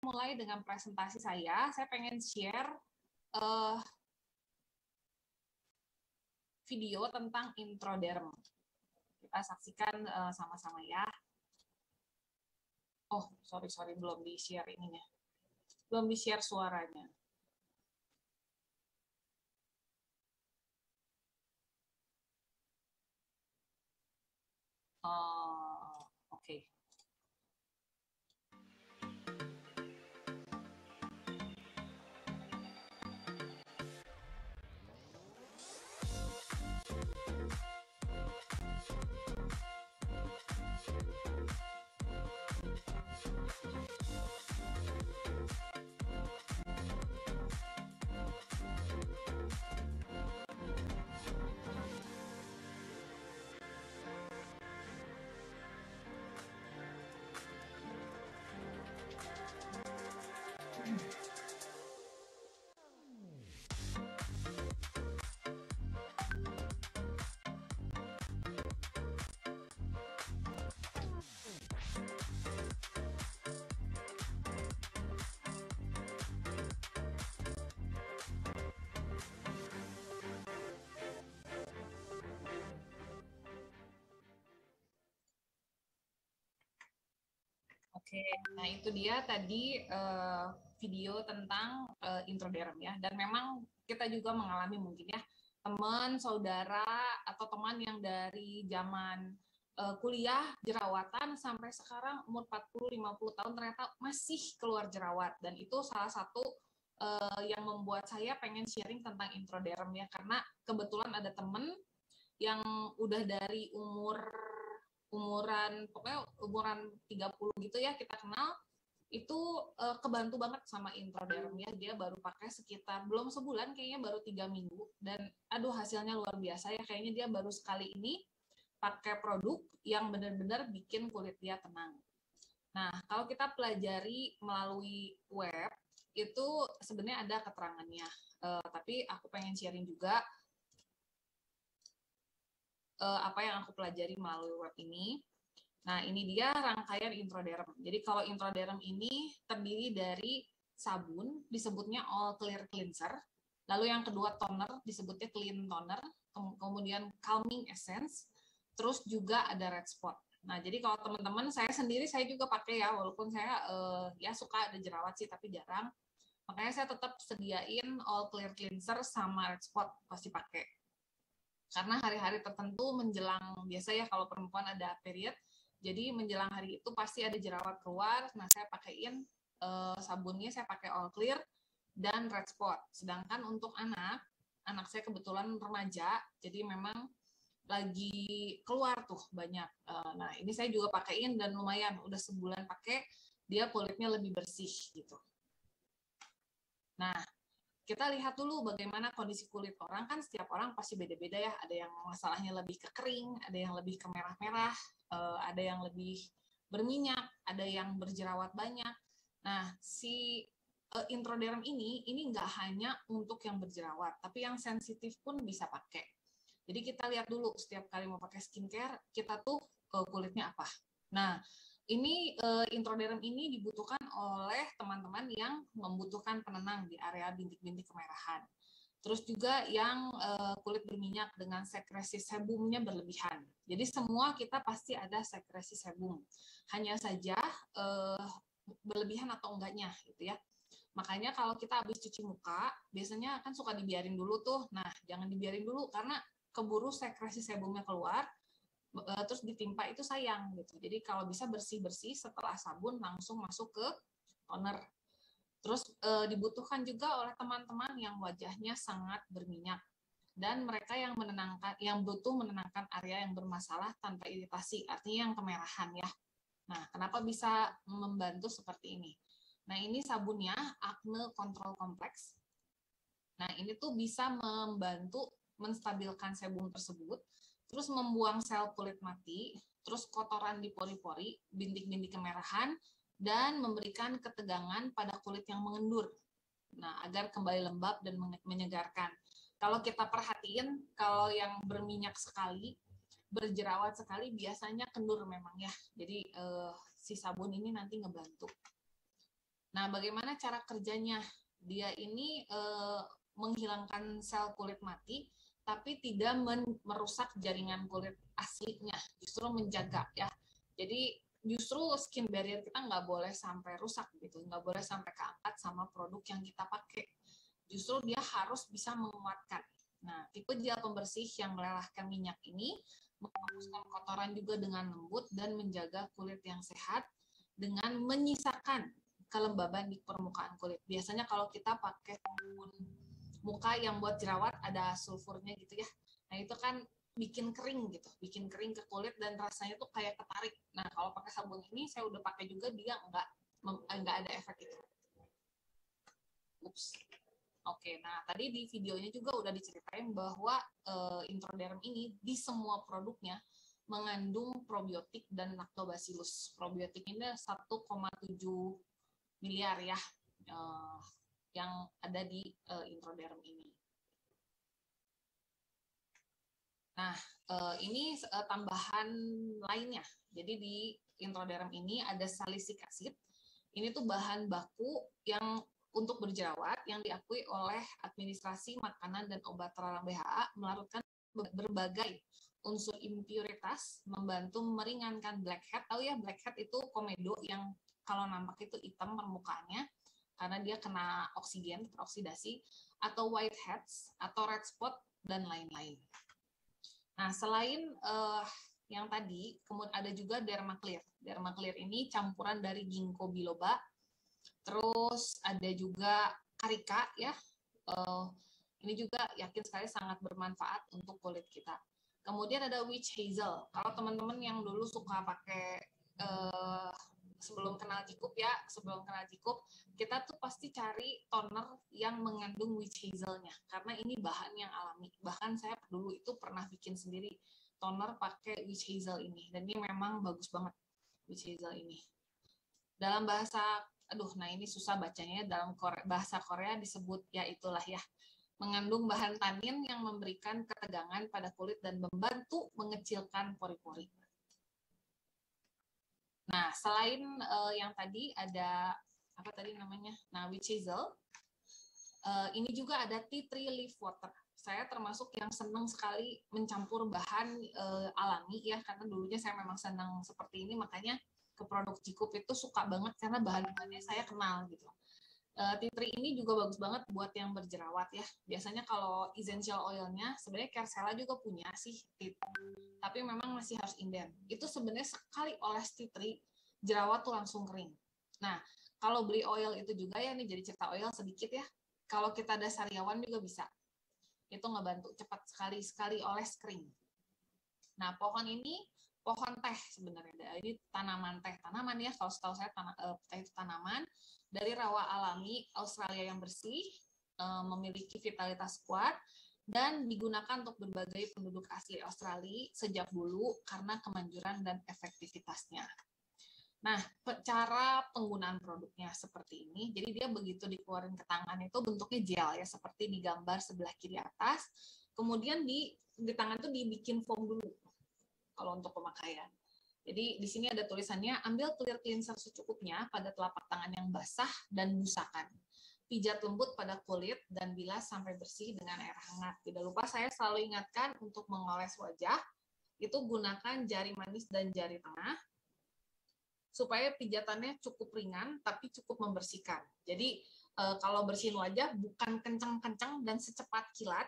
mulai dengan presentasi saya pengen share video tentang introderm. Kita saksikan sama-sama ya. Oh, sorry, belum di-share ininya. Belum di-share suaranya. Oke. Oke, nah itu dia tadi video tentang introderm ya. Dan memang kita juga mengalami mungkin ya teman, saudara, atau teman yang dari zaman kuliah jerawatan sampai sekarang umur 40-50 tahun ternyata masih keluar jerawat. Dan itu salah satu yang membuat saya pengen sharing tentang introderm ya, karena kebetulan ada temen yang udah dari umuran 30 gitu ya kita kenal, itu kebantu banget sama introderm ya. Dia baru pakai sekitar belum sebulan, kayaknya baru 3 minggu, dan aduh hasilnya luar biasa ya. Kayaknya dia baru sekali ini pakai produk yang benar-benar bikin kulit dia tenang. Nah, kalau kita pelajari melalui web itu sebenarnya ada keterangannya, tapi aku pengen sharing juga apa yang aku pelajari melalui web ini. Nah, ini dia rangkaian introderm. Jadi kalau introderm ini terdiri dari sabun, disebutnya all clear cleanser. Lalu yang kedua toner, disebutnya clean toner. Kemudian calming essence. Terus juga ada red spot. Nah, jadi kalau teman-teman, saya sendiri saya juga pakai ya, walaupun saya ya suka ada jerawat sih, tapi jarang. Makanya saya tetap sediain all clear cleanser sama red spot pasti pakai. Karena hari-hari tertentu menjelang, biasa ya kalau perempuan ada period, jadi menjelang hari itu pasti ada jerawat keluar. Nah, saya pakaiin sabunnya, saya pakai all clear dan red spot. Sedangkan untuk anak saya kebetulan remaja, jadi memang lagi keluar tuh banyak. Nah, ini saya juga pakaiin dan lumayan, udah sebulan pakai, dia kulitnya lebih bersih gitu. Nah, kita lihat dulu bagaimana kondisi kulit orang. Kan setiap orang pasti beda-beda ya, ada yang masalahnya lebih ke kering, ada yang lebih ke merah-merah, ada yang lebih berminyak, ada yang berjerawat banyak. Nah, si introderm ini nggak hanya untuk yang berjerawat, tapi yang sensitif pun bisa pakai. Jadi kita lihat dulu setiap kali mau pakai skincare, kita tuh kulitnya apa. Nah, ini introderm ini dibutuhkan oleh teman-teman yang membutuhkan penenang di area bintik-bintik kemerahan. Terus juga yang kulit berminyak dengan sekresi sebumnya berlebihan. Jadi semua kita pasti ada sekresi sebum. Hanya saja berlebihan atau enggaknya gitu ya. Makanya kalau kita habis cuci muka, biasanya kan suka dibiarin dulu tuh. Nah, jangan dibiarin dulu karena keburu sekresi sebumnya keluar, terus ditimpa itu sayang gitu. Jadi kalau bisa bersih-bersih setelah sabun langsung masuk ke toner. Terus dibutuhkan juga oleh teman-teman yang wajahnya sangat berminyak dan mereka yang butuh menenangkan area yang bermasalah tanpa iritasi, artinya yang kemerahan ya. Nah, kenapa bisa membantu seperti ini? Nah, ini sabunnya Acne Control Complex. Nah, ini tuh bisa membantu menstabilkan sebum tersebut, terus membuang sel kulit mati, terus kotoran di pori-pori, bintik-bintik kemerahan, dan memberikan ketegangan pada kulit yang mengendur. Nah, agar kembali lembab dan menyegarkan. Kalau kita perhatiin, kalau yang berminyak sekali, berjerawat sekali, biasanya kendur memang ya. Jadi si sabun ini nanti ngebantu. Nah, bagaimana cara kerjanya? Dia ini menghilangkan sel kulit mati, tapi tidak merusak jaringan kulit aslinya, justru menjaga ya. Jadi justru skin barrier kita nggak boleh sampai rusak gitu, nggak boleh sampai keangkat sama produk yang kita pakai. Justru dia harus bisa menguatkan. Nah, tipe gel pembersih yang melelahkan minyak ini menghapuskan kotoran juga dengan lembut dan menjaga kulit yang sehat dengan menyisakan kelembaban di permukaan kulit. Biasanya kalau kita pakai sabun muka yang buat jerawat ada sulfurnya gitu ya. Nah, itu kan bikin kering gitu, bikin kering ke kulit dan rasanya tuh kayak ketarik. Nah, kalau pakai sabun ini saya udah pakai juga, dia nggak ada efek itu. Ups. Oke, nah tadi di videonya juga udah diceritain bahwa Introderm ini di semua produknya mengandung probiotik dan lactobacillus. Probiotik ini 1,7 miliar ya yang ada di Introderm ini. Nah, ini tambahan lainnya. Jadi di Introderm ini ada salicylic acid. Ini tuh bahan baku yang untuk berjerawat yang diakui oleh Administrasi Makanan dan Obat Terlarang BHA melarutkan berbagai unsur impuritas, membantu meringankan blackhead. Tahu ya, blackhead itu komedo yang kalau nampak itu hitam permukaannya karena dia kena oksigen, teroksidasi, atau whiteheads, atau red spot, dan lain-lain. Nah, selain yang tadi, kemudian ada juga Dermaclear. Dermaclear ini campuran dari ginkgo biloba, terus ada juga karika ya. Ini juga yakin sekali sangat bermanfaat untuk kulit kita. Kemudian ada witch hazel. Kalau teman-teman yang dulu suka pakai sebelum kenal Jikup ya, kita tuh pasti cari toner yang mengandung witch hazelnya karena ini bahan yang alami. Bahkan saya dulu itu pernah bikin sendiri toner pakai witch hazel ini dan ini memang bagus banget witch hazel ini. Dalam bahasa nah ini susah bacanya, dalam bahasa Korea disebut ya itulah ya, mengandung bahan tanin yang memberikan ketegangan pada kulit dan membantu mengecilkan pori-pori. Nah, selain yang tadi ada apa tadi namanya? Nah, witch hazel. Ini juga ada tea tree leaf water. Saya termasuk yang senang sekali mencampur bahan alami ya, karena dulunya saya memang senang seperti ini, makanya ke produk Jikup itu suka banget karena bahan-bahannya saya kenal gitu. Tea tree ini juga bagus banget buat yang berjerawat ya. Biasanya kalau essential oilnya sebenarnya Kersela juga punya sih, tapi memang masih harus inden. Itu sebenarnya sekali oles tea tree jerawat tuh langsung kering. Nah, kalau beli oil itu juga ya, nih jadi cerita oil sedikit ya. Kalau kita ada sariawan juga bisa. Itu ngebantu cepat sekali oles kering. Nah, pohon ini pohon teh sebenarnya. Ini tanaman teh. Tanaman ya, kalau setahu saya teh itu tanaman dari rawa alami Australia yang bersih, memiliki vitalitas kuat, dan digunakan untuk berbagai penduduk asli Australia sejak dulu karena kemanjuran dan efektivitasnya. Nah, cara penggunaan produknya seperti ini. Jadi dia begitu dikeluarin ke tangan itu bentuknya gel ya, seperti di gambar sebelah kiri atas. Kemudian di tangan itu dibikin foam dulu kalau untuk pemakaian. Jadi di sini ada tulisannya, ambil clear cleanser secukupnya pada telapak tangan yang basah dan busakan. Pijat lembut pada kulit dan bilas sampai bersih dengan air hangat. Tidak lupa saya selalu ingatkan untuk mengoles wajah, itu gunakan jari manis dan jari tengah, supaya pijatannya cukup ringan tapi cukup membersihkan. Jadi kalau bersihin wajah bukan kencang-kencang dan secepat kilat,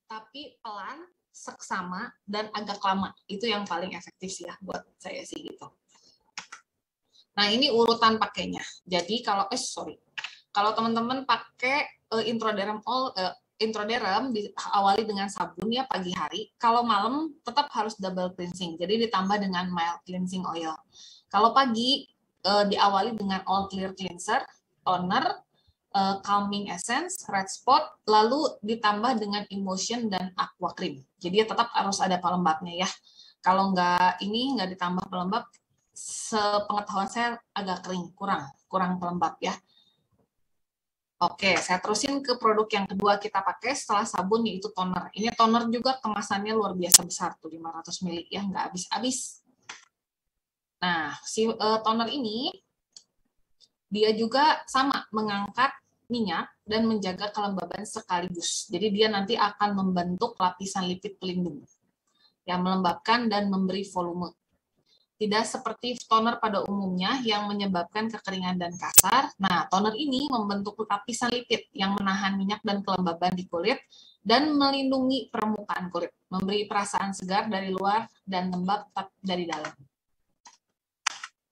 tapi pelan, seksama, dan agak lama. Itu yang paling efektif sih ya buat saya sih gitu. Nah, ini urutan pakainya. Jadi kalau kalau teman-teman pakai Introderm diawali dengan sabun ya pagi hari. Kalau malam tetap harus double cleansing. Jadi ditambah dengan mild cleansing oil. Kalau pagi diawali dengan all clear cleanser, toner, calming essence, red spot, lalu ditambah dengan emulsion dan aqua cream. Jadi tetap harus ada pelembabnya ya. Kalau nggak ditambah pelembab, sepengetahuan saya agak kering, kurang pelembab ya. Oke, saya terusin ke produk yang kedua kita pakai setelah sabun, yaitu toner. Ini toner juga kemasannya luar biasa besar, tuh 500 ml ya, nggak habis-habis. Nah, si toner ini Dia juga sama mengangkat minyak dan menjaga kelembaban sekaligus. Jadi dia nanti akan membentuk lapisan lipid pelindung yang melembabkan dan memberi volume. Tidak seperti toner pada umumnya yang menyebabkan kekeringan dan kasar. Nah, toner ini membentuk lapisan lipid yang menahan minyak dan kelembaban di kulit dan melindungi permukaan kulit, memberi perasaan segar dari luar dan lembab dari dalam.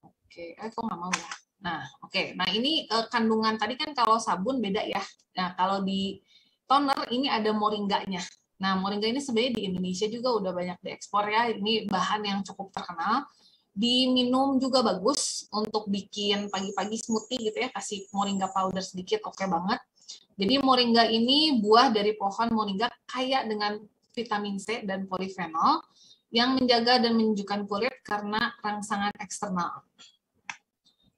Oke, kok nggak mau ya? Nah, oke. Nah, ini kandungan tadi kan kalau sabun beda ya. Nah, kalau di toner ini ada moringganya. Nah, moringa ini sebenarnya di Indonesia juga udah banyak diekspor ya. Ini bahan yang cukup terkenal. Diminum juga bagus untuk bikin pagi-pagi smoothie gitu ya, kasih moringa powder sedikit, oke banget. Jadi moringa ini buah dari pohon moringa kaya dengan vitamin C dan polifenol yang menjaga dan menyejukkan kulit karena rangsangan eksternal.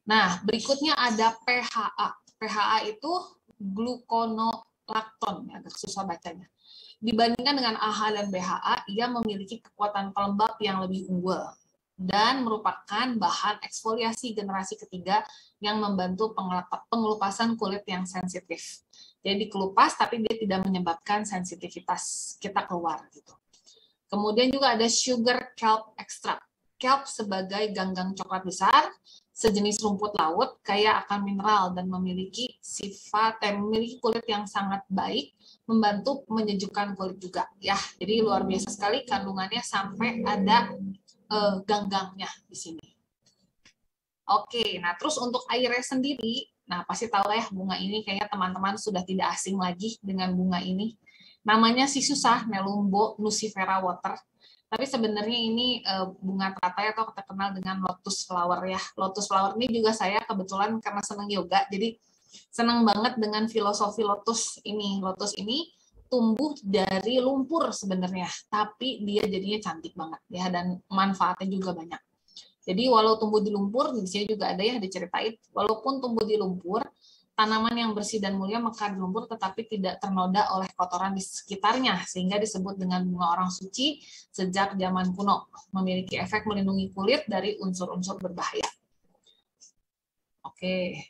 Nah, berikutnya ada PHA. PHA itu gluconolactone, agak susah bacanya. Dibandingkan dengan AHA dan BHA, ia memiliki kekuatan pelembab yang lebih unggul dan merupakan bahan eksfoliasi generasi ketiga yang membantu pengelupasan kulit yang sensitif. Jadi dikelupas tapi dia tidak menyebabkan sensitivitas kita keluar gitu. Kemudian juga ada sugar kelp extract. Kelp sebagai ganggang coklat besar, sejenis rumput laut, kaya akan mineral dan memiliki memiliki kulit yang sangat baik, membantu menyejukkan kulit juga ya. Jadi luar biasa sekali kandungannya sampai ada ganggangnya di sini. Oke, nah terus untuk airnya sendiri, nah pasti tahu ya bunga ini kayaknya teman-teman sudah tidak asing lagi dengan bunga ini. Namanya sih susah, Nelumbo nucifera water. Tapi sebenarnya ini bunga teratai atau terkenal dengan lotus flower ya. Lotus flower ini juga saya kebetulan karena senang yoga, jadi senang banget dengan filosofi lotus ini. Lotus ini tumbuh dari lumpur sebenarnya, tapi dia jadinya cantik banget ya dan manfaatnya juga banyak. Jadi walau tumbuh di lumpur, di sini juga ada ya diceritain, walaupun tumbuh di lumpur, tanaman yang bersih dan mulia mekar di lumpur tetapi tidak ternoda oleh kotoran di sekitarnya, sehingga disebut dengan bunga orang suci sejak zaman kuno, memiliki efek melindungi kulit dari unsur-unsur berbahaya. Oke.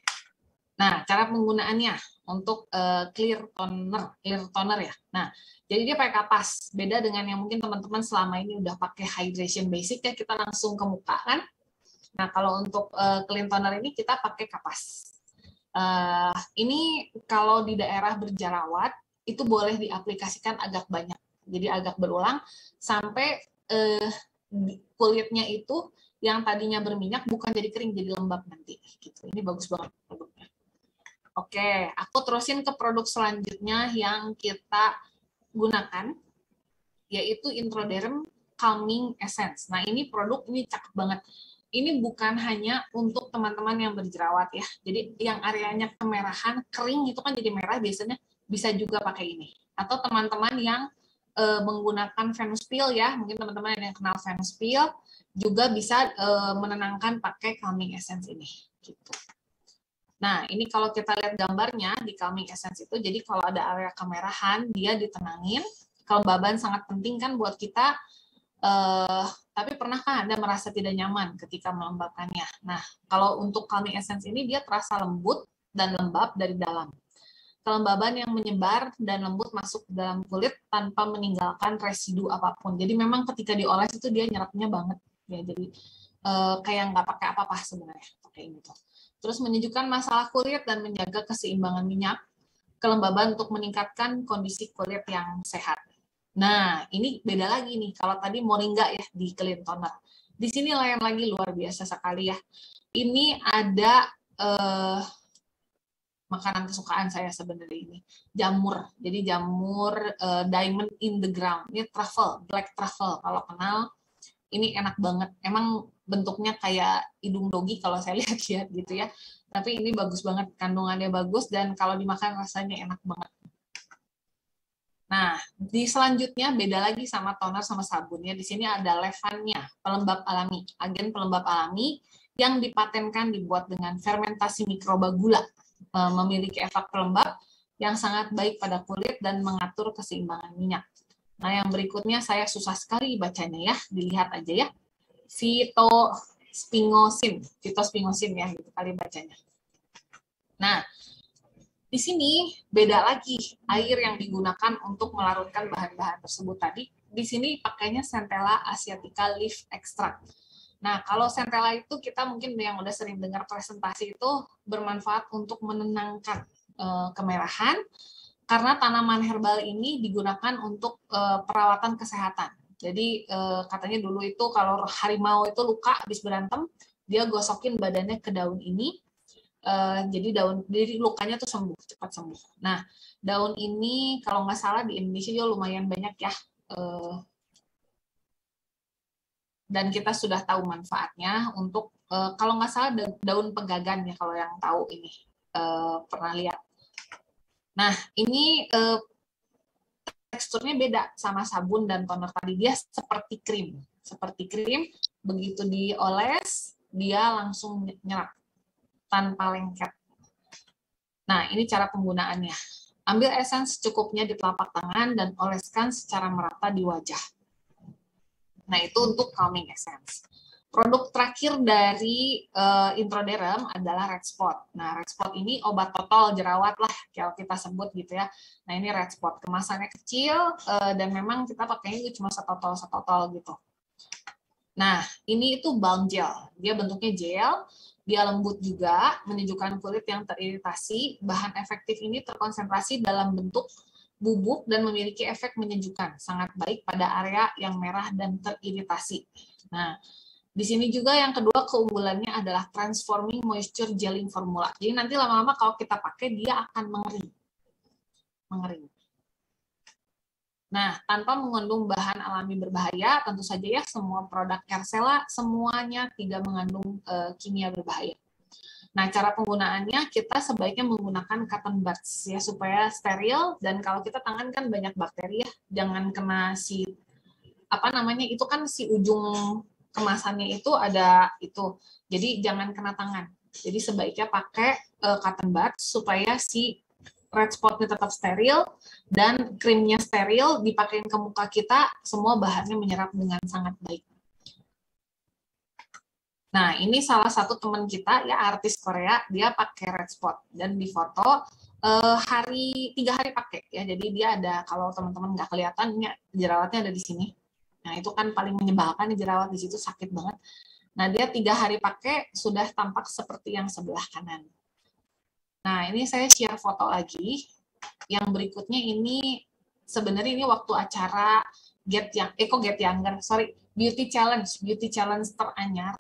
Nah, cara penggunaannya untuk clear toner ya. Nah, jadi dia pakai kapas. Beda dengan yang mungkin teman-teman selama ini udah pakai hydration basic ya, kita langsung ke muka kan. Nah, kalau untuk clean toner ini kita pakai kapas. Ini kalau di daerah berjerawat itu boleh diaplikasikan agak banyak, jadi agak berulang sampai kulitnya itu yang tadinya berminyak bukan jadi kering, jadi lembab nanti. Gitu. Ini bagus banget produknya. Oke, aku terusin ke produk selanjutnya yang kita gunakan, yaitu Introderm Calming Essence. Nah, ini produk ini cakep banget. Ini bukan hanya untuk teman-teman yang berjerawat ya. Jadi yang areanya kemerahan, kering itu kan jadi merah, biasanya bisa juga pakai ini. Atau teman-teman yang menggunakan Venus Peel ya, mungkin teman-teman yang kenal Venus Peel juga bisa menenangkan pakai Calming Essence ini. Gitu. Nah, ini kalau kita lihat gambarnya di Calming Essence itu, jadi kalau ada area kemerahan, dia ditenangin. Kelembaban sangat penting kan buat kita. Tapi pernahkah Anda merasa tidak nyaman ketika melembabkannya? Nah, kalau untuk Calming Essence ini dia terasa lembut dan lembab dari dalam. Kelembaban yang menyebar dan lembut masuk ke dalam kulit tanpa meninggalkan residu apapun. Jadi memang ketika dioles itu dia nyerapnya banget. Ya, jadi kayak nggak pakai apa-apa sebenarnya. Pakai ini tuh. Terus menyejukkan masalah kulit dan menjaga keseimbangan minyak. Kelembaban untuk meningkatkan kondisi kulit yang sehat. Nah, ini beda lagi nih. Kalau tadi moringa ya di clean toner. Di sini lain lagi luar biasa sekali ya. Ini ada makanan kesukaan saya sebenarnya ini. Jamur. Jadi jamur diamond in the ground. Ini truffle, black truffle. Kalau kenal, ini enak banget. Emang bentuknya kayak hidung dogi kalau saya lihat-lihat gitu ya. Tapi ini bagus banget. Kandungannya bagus dan kalau dimakan rasanya enak banget. Nah, di selanjutnya beda lagi sama toner sama sabunnya. Di sini ada levannya, pelembab alami, agen pelembab alami yang dipatenkan dibuat dengan fermentasi mikroba gula, memiliki efek pelembab yang sangat baik pada kulit dan mengatur keseimbangan minyak. Nah, yang berikutnya saya susah sekali bacanya ya, dilihat aja ya. Phytospingosin ya, gitu kali bacanya. Nah, di sini beda lagi air yang digunakan untuk melarutkan bahan-bahan tersebut tadi. Di sini pakainya Centella asiatica leaf extract. Nah, kalau Centella itu kita mungkin yang udah sering dengar presentasi itu bermanfaat untuk menenangkan kemerahan, karena tanaman herbal ini digunakan untuk perawatan kesehatan. Jadi katanya dulu itu kalau harimau itu luka habis berantem, dia gosokin badannya ke daun ini, jadi lukanya tuh sembuh, cepat sembuh. Nah, daun ini kalau nggak salah di Indonesia juga lumayan banyak ya, dan kita sudah tahu manfaatnya untuk kalau nggak salah daun pegagan ya, kalau yang tahu ini pernah lihat. Nah, ini teksturnya beda sama sabun dan toner tadi, dia seperti krim, begitu dioles dia langsung nyerap tanpa lengket. Nah, ini cara penggunaannya. Ambil essence secukupnya di telapak tangan dan oleskan secara merata di wajah. Nah, itu untuk calming essence. Produk terakhir dari Introderm adalah red spot. Nah, red spot ini obat total jerawat lah, kalau kita sebut gitu ya. Nah, ini red spot. Kemasannya kecil dan memang kita pakainya cuma setotol gitu. Nah, ini itu balm gel. Dia bentuknya gel, dia lembut juga, menyejukkan kulit yang teriritasi. Bahan efektif ini terkonsentrasi dalam bentuk bubuk dan memiliki efek menyejukkan. Sangat baik pada area yang merah dan teriritasi. Nah, di sini juga yang kedua keunggulannya adalah transforming moisture gelling formula. Jadi nanti lama-lama kalau kita pakai dia akan mengering. Nah, tanpa mengandung bahan alami berbahaya, tentu saja ya semua produk Aircela semuanya tidak mengandung kimia berbahaya. Nah, cara penggunaannya kita sebaiknya menggunakan cotton buds ya supaya steril, dan kalau kita tangan kan banyak bakteri ya, jangan kena si itu kan si ujung kemasannya itu ada itu. Jadi jangan kena tangan. Jadi sebaiknya pakai cotton buds supaya si red spotnya tetap steril dan krimnya steril, dipakein ke muka kita, semua bahannya menyerap dengan sangat baik. Nah, ini salah satu teman kita ya, artis Korea, dia pakai red spot dan di foto 3 hari pakai ya. Jadi dia ada, kalau teman-teman nggak kelihatan jerawatnya ada di sini. Nah, itu kan paling menyebalkan nih, jerawat di situ sakit banget. Nah, dia 3 hari pakai sudah tampak seperti yang sebelah kanan. Nah, ini saya share foto lagi. Yang berikutnya ini sebenarnya ini waktu acara Beauty Challenge teranyar.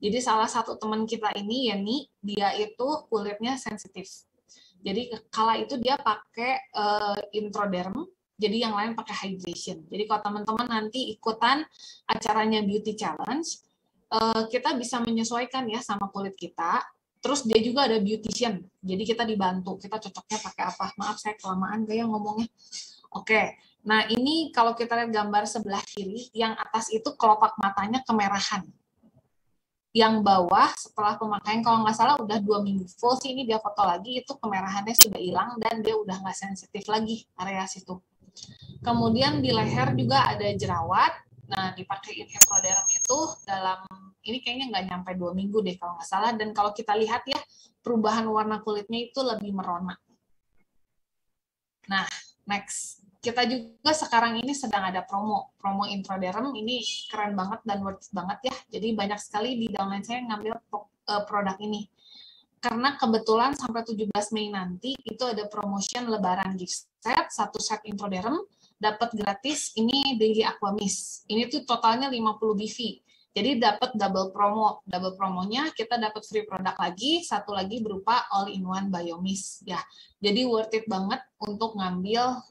Jadi salah satu teman kita ini, Yeni, dia itu kulitnya sensitif. Jadi kala itu dia pakai Introderm, jadi yang lain pakai hydration. Jadi kalau teman-teman nanti ikutan acaranya Beauty Challenge, kita bisa menyesuaikan ya sama kulit kita. Terus dia juga ada beautician, jadi kita dibantu, kita cocoknya pakai apa. Maaf saya kelamaan gaya ngomongnya. Oke, nah ini kalau kita lihat gambar sebelah kiri, yang atas itu kelopak matanya kemerahan. Yang bawah setelah pemakaian kalau nggak salah udah 2 minggu full sih, ini dia foto lagi, itu kemerahannya sudah hilang dan dia udah nggak sensitif lagi area situ. Kemudian di leher juga ada jerawat. Nah, dipakai Introderm itu dalam ini kayaknya nggak nyampe 2 minggu deh kalau nggak salah, dan kalau kita lihat ya perubahan warna kulitnya itu lebih merona. Nah, next. Kita juga sekarang ini sedang ada promo Introderm, ini keren banget dan worth it banget ya. Jadi banyak sekali di downline saya ngambil produk ini. Karena kebetulan sampai 17 Mei nanti itu ada promotion lebaran gift set, 1 set Introderm, dapat gratis ini Daily Aqua Mist. Ini tuh totalnya 50 BV. Jadi dapat double promo. Double promonya kita dapat free produk lagi, satu lagi berupa all-in-one Biomist ya. Jadi worth it banget untuk ngambil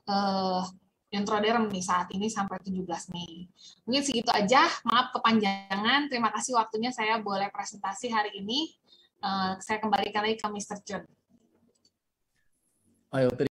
Introderm nih saat ini sampai 17 Mei. Mungkin segitu aja, maaf kepanjangan. Terima kasih waktunya saya boleh presentasi hari ini. Saya kembalikan lagi ke Mr. John. Ayo,